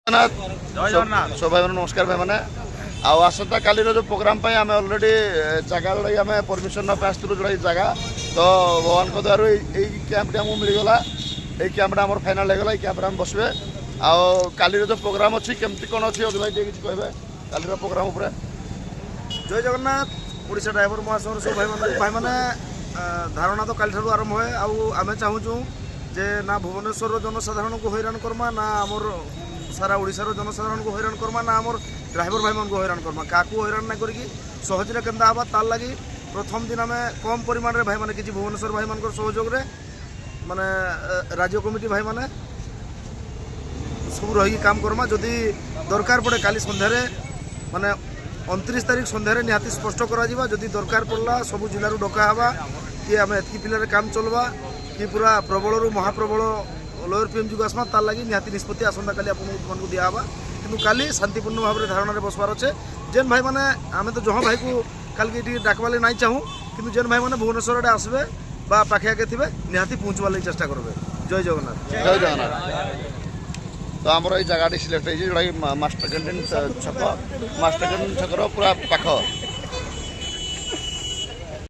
जय जगन्नाथ सब भाई नमस्कार भाई मैंने आसता काली जो प्रोग्राम आम अलरेडी जगह जोड़ा आम परमिशन आसलु जोड़ा जगह तो भगवान को द्वारा यही कैंप आमको मिलगला यही कैंपटा आम फाइनाल होगा कैंप आम बसवे आली जो प्रोग्राम अच्छी केमती कौन अच्छी अभी भाई किसी कहे काली प्रोग्राम उपर जय जगन्नाथ ओडिशा ड्राइवर महासंघ सब भाई मैंने धारणा तो काली ठार आरंभ है आम चाहूँ जे ना भुवनेश्वर जनसाधारण को हैरान करमा ना आमर सारा ओडिशार जनसाधारण को हैरान करमा ना आमर ड्राइवर भाई मन को हैरान करमा क्या हैरान ना करी सहजरे केन्ता हवा तार लगी प्रथम दिन आम कम परिमाण रे भाई मैंने किसी भुवनेश्वर भाई मान सहयोग माने राज्य कमिटी भाई मैंने सब रही काम करमा जदि दरकार पड़े काली सन्धारे माने 29 तारीख सन्धारे निहाती स्पष्ट करा जदि दरकार पड़ला सब जिलू डका हवा कि आम एतकी पिलार काम चलवा कि पूरा प्रबल महाप्रबल लोअर पीएम जुग आसमा तार लगी निहाती निष्पत्ति आसंता काली आपको दिहवा कि काली शांतिपूर्ण भाव में धारणा बसवार अच्छे जेन भाई मैंने आम तो जहाँ भाई को काल के डाकवाले नहीं चाहूँ कि जेन भाई मैंने भुवनेश्वर आड़े आसबे पाखे आगे थे निहाती पहुँचवार लगी चेष्टा करेंगे जय जगन्नाथ जय जगन्नाथ तो आमर ये जगह सिलेक्ट होती मास्टर कैंटीन छक मास्टर कैंटीन छकर पूरा पाख